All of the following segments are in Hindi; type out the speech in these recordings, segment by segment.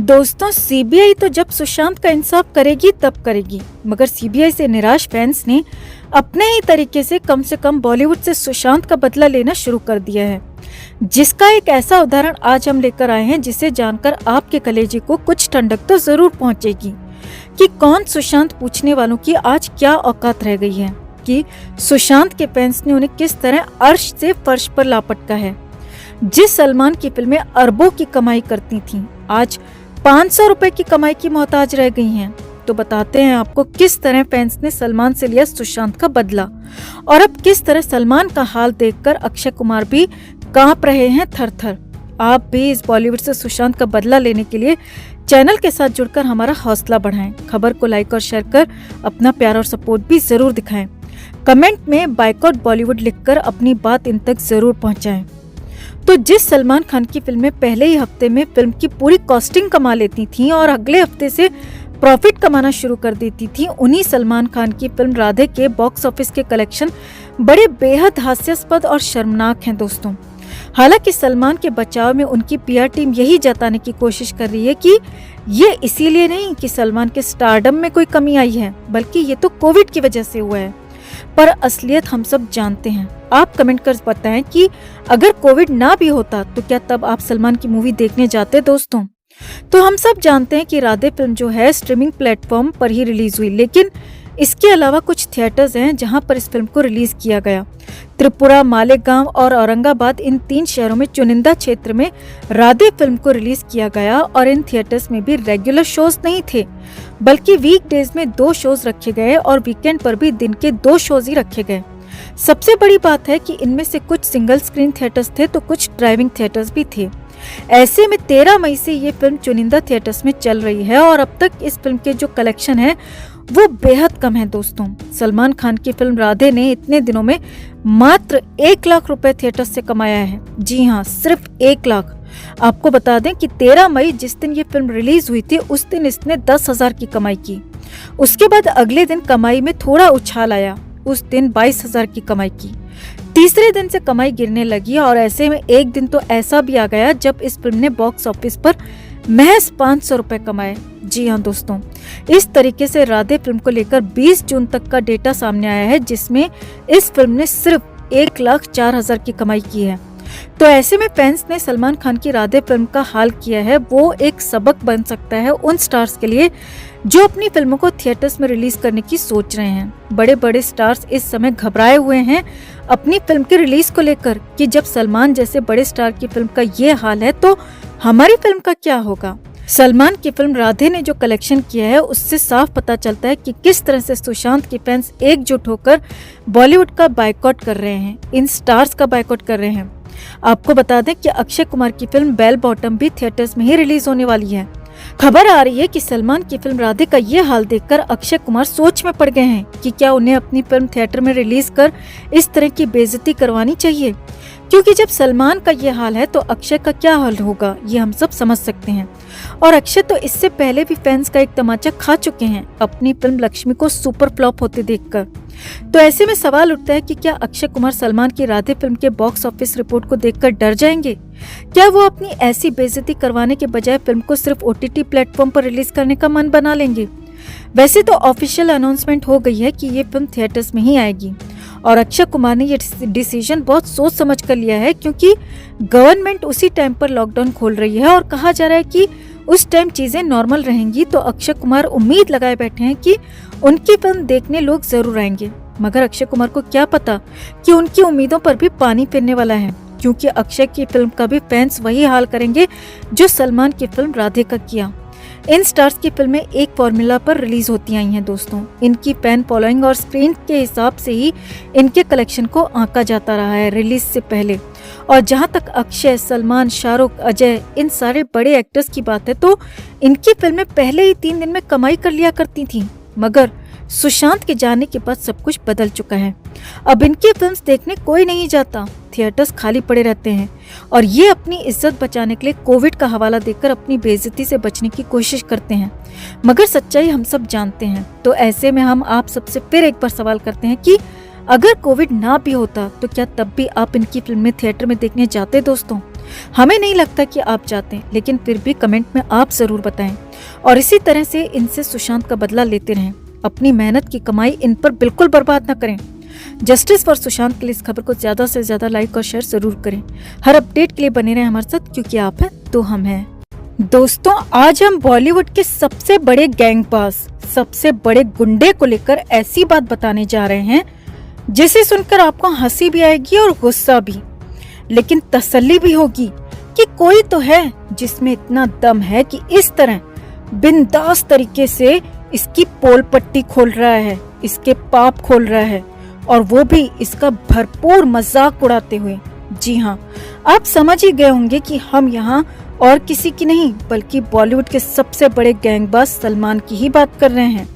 दोस्तों, सीबीआई तो जब सुशांत का इंसाफ करेगी तब करेगी, मगर सीबीआई से निराश फैंस ने अपने ही तरीके से कम बॉलीवुड से सुशांत का बदला लेना शुरू कर दिया है, जिसका एक ऐसा उदाहरण आज हम लेकर आए हैं जिसे जानकर आपके कलेजे को कुछ ठंडक तो जरूर पहुंचेगी कि कौन सुशांत पूछने वालों की आज क्या औकात रह गई है कि सुशांत के फैंस ने उन्हें किस तरह अर्श से फर्श पर लापटका है। जिस सलमान की फिल्में अरबों की कमाई करती थीं, आज 500 रुपए की कमाई की मोहताज रह गई हैं। तो बताते हैं आपको किस तरह फैंस ने सलमान से लिया सुशांत का बदला और अब किस तरह सलमान का हाल देखकर अक्षय कुमार भी कांप रहे हैं थर-थर। आप भी इस बॉलीवुड से सुशांत का बदला लेने के लिए चैनल के साथ जुड़कर हमारा हौसला बढ़ाएं। खबर को लाइक और शेयर कर अपना प्यार और सपोर्ट भी जरूर दिखाएं। कमेंट में बायकॉट बॉलीवुड लिखकर अपनी बात इन तक जरूर पहुंचाएं। तो जिस सलमान खान की फिल्में पहले ही हफ्ते में फिल्म की पूरी कॉस्टिंग कमा लेती थीं और अगले हफ्ते से प्रॉफिट कमाना शुरू कर देती थीं, उन्हीं सलमान खान की फिल्म राधे के बॉक्स ऑफिस के कलेक्शन बड़े बेहद हास्यास्पद और शर्मनाक हैं दोस्तों। हालांकि सलमान के बचाव में उनकी पीआर टीम यही जताने की कोशिश कर रही है कि ये इसीलिए नहीं कि सलमान के स्टारडम में कोई कमी आई है, बल्कि ये तो कोविड की वजह से हुआ है। पर असलियत हम सब जानते हैं। आप कमेंट कर बताएं कि अगर कोविड ना भी होता तो क्या तब आप सलमान की मूवी देखने जाते दोस्तों? तो हम सब जानते हैं कि राधे फिल्म जो है स्ट्रीमिंग प्लेटफॉर्म पर ही रिलीज हुई, लेकिन इसके अलावा कुछ थिएटर्स हैं जहां पर इस फिल्म को रिलीज किया गया। त्रिपुरा, मालेगांव और औरंगाबाद, इन 3 शहरों में चुनिंदा क्षेत्र में राधे फिल्म को रिलीज किया गया और इन थिएटर्स में भी रेगुलर शोज नहीं थे, बल्कि वीकडेज में 2 शोज रखे गए और वीकेंड पर भी दिन के 2 शोज ही रखे गए। सबसे बड़ी बात है कि इनमें से कुछ सिंगल स्क्रीन थिएटर्स थे तो कुछ ड्राइविंग थिएटर्स भी थे। ऐसे में 13 मई से ये फिल्म चुनिंदा थिएटर्स में चल रही है और अब तक इस फिल्म के जो कलेक्शन है वो बेहद कम है दोस्तों। सलमान खान की फिल्म राधे ने इतने दिनों में मात्र 1 लाख रुपए थिएटर से कमाया है। जी हाँ, सिर्फ 1 लाख। आपको बता दें कि 13 मई जिस दिन ये फिल्म रिलीज हुई थी उस दिन इसने 10,000 की कमाई की। उसके बाद अगले दिन कमाई में थोड़ा उछाल आया, उस दिन 22,000 की कमाई की। तीसरे दिन से कमाई गिरने लगी और ऐसे में एक दिन तो ऐसा भी आ गया जब इस फिल्म ने बॉक्स ऑफिस पर महज 500 रुपए कमाए। जी हाँ दोस्तों, इस तरीके से राधे फिल्म को लेकर 20 जून तक का डेटा सामने आया है, जिसमें इस फिल्म ने सिर्फ 1,04,000 की कमाई की है। तो ऐसे में फैंस ने सलमान खान की राधे फिल्म का हाल किया है वो एक सबक बन सकता है उन स्टार्स के लिए जो अपनी फिल्मों को थिएटर्स में रिलीज करने की सोच रहे हैं। बड़े बड़े स्टार्स इस समय घबराए हुए हैं अपनी फिल्म की रिलीज को लेकर कि जब सलमान जैसे बड़े स्टार की फिल्म का ये हाल है तो हमारी फिल्म का क्या होगा। सलमान की फिल्म राधे ने जो कलेक्शन किया है उससे साफ पता चलता है कि किस तरह से सुशांत के फैंस एकजुट होकर बॉलीवुड का बायकॉट कर रहे हैं, इन स्टार्स का बायकॉट कर रहे हैं। आपको बता दें कि अक्षय कुमार की फिल्म बेल बॉटम भी थिएटर्स में ही रिलीज होने वाली है। खबर आ रही है कि सलमान की फिल्म राधे का ये हाल देखकर अक्षय कुमार सोच में पड़ गए हैं कि क्या उन्हें अपनी फिल्म थिएटर में रिलीज कर इस तरह की बेइज्जती करवानी चाहिए, क्योंकि जब सलमान का ये हाल है तो अक्षय का क्या हाल होगा ये हम सब समझ सकते हैं। और अक्षय तो इससे पहले भी फैंस का एक तमाचा खा चुके हैं अपनी फिल्म लक्ष्मी को सुपर फ्लॉप होते देखकर। तो ऐसे में सवाल उठता है कि क्या अक्षय कुमार सलमान की राधे फिल्म के बॉक्स ऑफिस रिपोर्ट को देखकर डर जाएंगे? क्या वो अपनी ऐसी बेइज्जती करवाने के बजाय फिल्म को सिर्फ ओटीटी प्लेटफॉर्म पर रिलीज करने का मन बना लेंगे? वैसे तो ऑफिशियल अनाउंसमेंट हो गई है कि ये फिल्म थिएटर्स में ही आएगी और अक्षय कुमार ने ये डिसीजन बहुत सोच समझ कर लिया है, क्योंकि गवर्नमेंट उसी टाइम पर लॉकडाउन खोल रही है और कहा जा रहा है कि उस टाइम चीजें नॉर्मल रहेंगी। तो अक्षय कुमार उम्मीद लगाए बैठे हैं कि उनकी फिल्म देखने लोग जरूर आएंगे, मगर अक्षय कुमार को क्या पता कि उनकी उम्मीदों पर भी पानी फिरने वाला है, क्योंकि अक्षय की फिल्म का भी फैंस वही हाल करेंगे जो सलमान की फिल्म राधे का किया। इन स्टार्स की फिल्में एक फॉर्मूला पर रिलीज होती आई हैं दोस्तों। इनकी फैन फॉलोइंग और स्क्रीन के हिसाब से ही इनके कलेक्शन को आंका जाता रहा है रिलीज से पहले। और जहां तक अक्षय, सलमान, शाहरुख, अजय, इन सारे बड़े एक्टर्स की बात है तो इनकी फिल्में पहले ही 3 दिन में कमाई कर लिया करती थीं, मगर सुशांत के जाने के बाद सब कुछ बदल चुका है। अब इनकी फिल्म्स देखने कोई नहीं जाता, थिएटर्स खाली पड़े रहते हैं और ये अपनी इज्जत बचाने के लिए कोविड का हवाला देकर अपनी बेइज्जती से बचने की कोशिश करते हैं, मगर सच्चाई हम सब जानते हैं। तो ऐसे में हम आप सबसे फिर एक बार सवाल करते हैं कि अगर कोविड ना भी होता तो क्या तब भी आप इनकी फिल्में थिएटर में देखने जाते दोस्तों? हमें नहीं लगता कि आप चाहते हैं, लेकिन फिर भी कमेंट में आप जरूर बताएं और इसी तरह से इनसे सुशांत का बदला लेते रहें। अपनी मेहनत की कमाई इन पर बिल्कुल बर्बाद न करें। जस्टिस फॉर सुशांत के लिए इस खबर को ज्यादा से ज्यादा लाइक और शेयर जरूर करें। हर अपडेट के लिए बने रहें हमारे साथ, क्योंकि आप हैं तो हम हैं। दोस्तों, आज हम बॉलीवुड के सबसे बड़े गैंगबाज, सबसे बड़े गुंडे को लेकर ऐसी बात बताने जा रहे हैं जिसे सुनकर आपको हंसी भी आएगी और गुस्सा भी, लेकिन तसल्ली भी होगी कि कोई तो है जिसमें इतना दम है कि इस तरह बिंदास तरीके से इसकी पोल पट्टी खोल रहा है, इसके पाप खोल रहा है, और वो भी इसका भरपूर मजाक उड़ाते हुए। जी हाँ, आप समझ ही गए होंगे कि हम यहाँ और किसी की नहीं बल्कि बॉलीवुड के सबसे बड़े गैंगबाज सलमान की ही बात कर रहे हैं।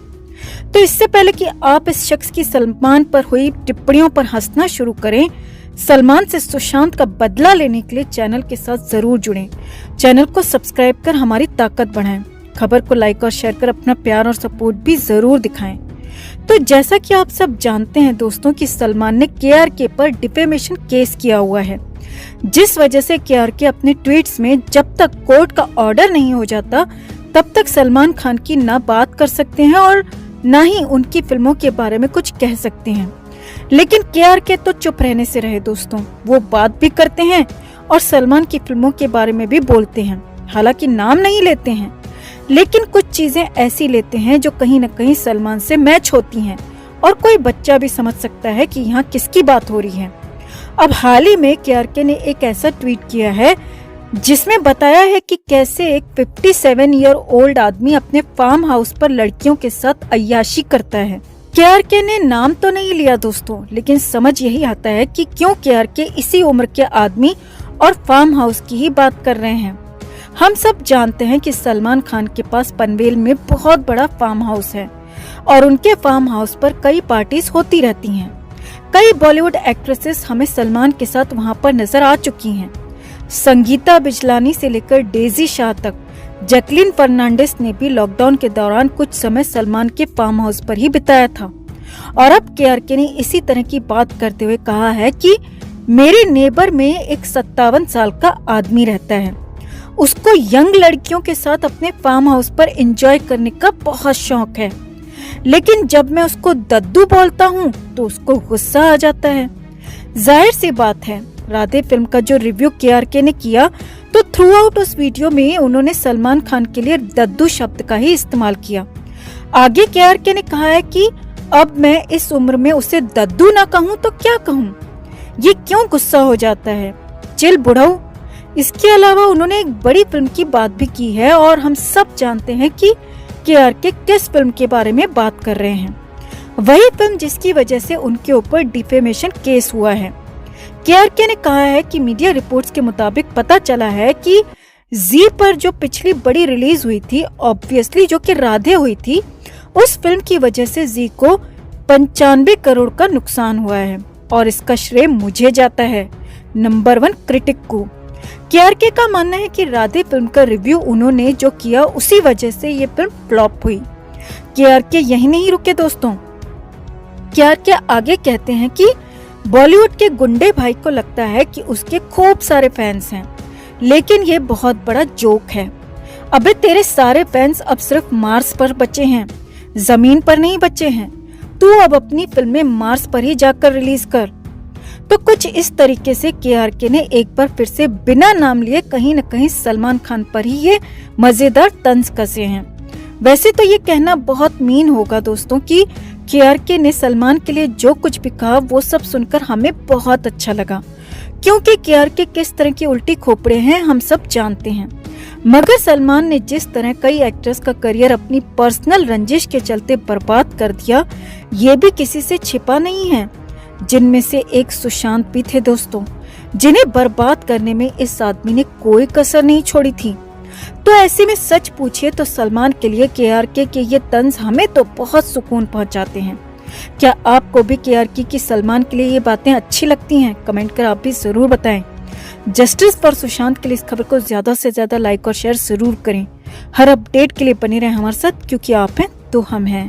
तो इससे पहले कि आप इस शख्स की सलमान पर हुई टिप्पणियों पर हंसना शुरू करें, सलमान से सुशांत का बदला लेने के लिए चैनल के साथ जरूर जुड़ें। चैनल को सब्सक्राइब कर हमारी ताकत बढ़ाएं। खबर को लाइक और शेयर कर अपना प्यार और सपोर्ट भी जरूर दिखाएं। तो जैसा कि आप सब जानते हैं दोस्तों कि सलमान ने KRK पर डिफेमेशन केस किया हुआ है, जिस वजह से KRK अपने ट्वीट्स में जब तक कोर्ट का ऑर्डर नहीं हो जाता तब तक सलमान खान की ना बात कर सकते हैं और ना ही उनकी फिल्मों के बारे में कुछ कह सकते हैं। लेकिन KRK तो चुप रहने से रहे दोस्तों, वो बात भी करते हैं और सलमान की फिल्मों के बारे में भी बोलते हैं। हालांकि नाम नहीं लेते हैं, लेकिन कुछ चीजें ऐसी लेते हैं जो कहीं न कहीं सलमान से मैच होती हैं और कोई बच्चा भी समझ सकता है कि यहाँ किसकी बात हो रही है। अब हाल ही में KRK ने एक ऐसा ट्वीट किया है जिसमें बताया है कि कैसे एक 57 ईयर ओल्ड आदमी अपने फार्म हाउस पर लड़कियों के साथ अय्याशी करता है। KRK ने नाम तो नहीं लिया दोस्तों, लेकिन समझ यही आता है कि क्यों KRK इसी उम्र के आदमी और फार्म हाउस की ही बात कर रहे हैं। हम सब जानते हैं कि सलमान खान के पास पनवेल में बहुत बड़ा फार्म हाउस है और उनके फार्म हाउस पर कई पार्टीज होती रहती हैं। कई बॉलीवुड एक्ट्रेसेस हमें सलमान के साथ वहां पर नजर आ चुकी हैं। संगीता बिजलानी से लेकर डेजी शाह तक, जैकलीन फर्नांडिस ने भी लॉकडाउन के दौरान कुछ समय सलमान के फार्म हाउस पर ही बिताया था। और अब KRK ने इसी तरह की बात करते हुए कहा है कि मेरे नेबर में एक 57 साल का आदमी रहता है, उसको यंग लड़कियों के साथ अपने फार्म हाउस पर एंजॉय करने का बहुत शौक है, लेकिन जब मैं उसको दद्दू बोलता हूँ तो उसको गुस्सा आ जाता है। जाहिर सी बात है, राधे फिल्म का जो रिव्यू KRK ने किया तो थ्रू आउट उस वीडियो में उन्होंने सलमान खान के लिए दद्दू शब्द का ही इस्तेमाल किया। आगे KRK ने कहा है कि अब मैं इस उम्र में उसे दद्दू ना कहूँ तो क्या कहूँ, ये क्यों गुस्सा हो जाता है, चिल बुढ़ऊ। इसके अलावा उन्होंने एक बड़ी फिल्म की बात भी की है और हम सब जानते हैं कि KRK किस फिल्म के बारे में बात कर रहे हैं। वही फिल्म जिसकी वजह से उनके ऊपर डिफेमेशन केस हुआ है। KRK ने कहा है कि मीडिया रिपोर्ट्स के मुताबिक पता चला है कि जी पर जो पिछली बड़ी रिलीज हुई थी, ऑब्वियसली जो कि राधे हुई थी, उस फिल्म की वजह से जी को 95 करोड़ का नुकसान हुआ है और इसका श्रेय मुझे जाता है, नंबर 1 क्रिटिक को। KRK का मानना है कि राधे फिल्म का रिव्यू उन्होंने जो किया उसी वजह से ये फिल्म फ्लॉप हुई। KRK यही नहीं रुके दोस्तों, KRK आगे कहते हैं कि बॉलीवुड के गुंडे भाई को लगता है कि उसके खूब सारे फैंस हैं, लेकिन ये बहुत बड़ा जोक है। अबे तेरे सारे फैंस अब सिर्फ मार्स पर बचे हैं, जमीन पर नहीं बचे हैं। तू अब अपनी फिल्में मार्स पर ही जाकर रिलीज कर। तो कुछ इस तरीके से KRK ने एक बार फिर से बिना नाम लिए कहीं न कहीं सलमान खान पर ही ये मजेदार तंज कसे हैं। वैसे तो ये कहना बहुत मीन होगा दोस्तों कि KRK ने सलमान के लिए जो कुछ भी कहा वो सब सुनकर हमें बहुत अच्छा लगा, क्योंकि KRK किस तरह की उल्टी खोपड़े हैं हम सब जानते हैं। मगर सलमान ने जिस तरह कई एक्टर्स का करियर अपनी पर्सनल रंजिश के चलते बर्बाद कर दिया, ये भी किसी से छिपा नहीं है, जिनमें से एक सुशांत भी थे दोस्तों, जिन्हें बर्बाद करने में इस आदमी ने कोई कसर नहीं छोड़ी थी। तो ऐसे में सच पूछिए तो सलमान के लिए KRK के ये तंज हमें तो बहुत सुकून पहुंचाते हैं। क्या आपको भी KRK की सलमान के लिए ये बातें अच्छी लगती हैं? कमेंट कर आप भी जरूर बताएं। जस्टिस फॉर सुशांत के लिए इस खबर को ज्यादा से ज्यादा लाइक और शेयर जरूर करें। हर अपडेट के लिए बने रहें हमारे साथ, क्योंकि आप हैं तो हम हैं।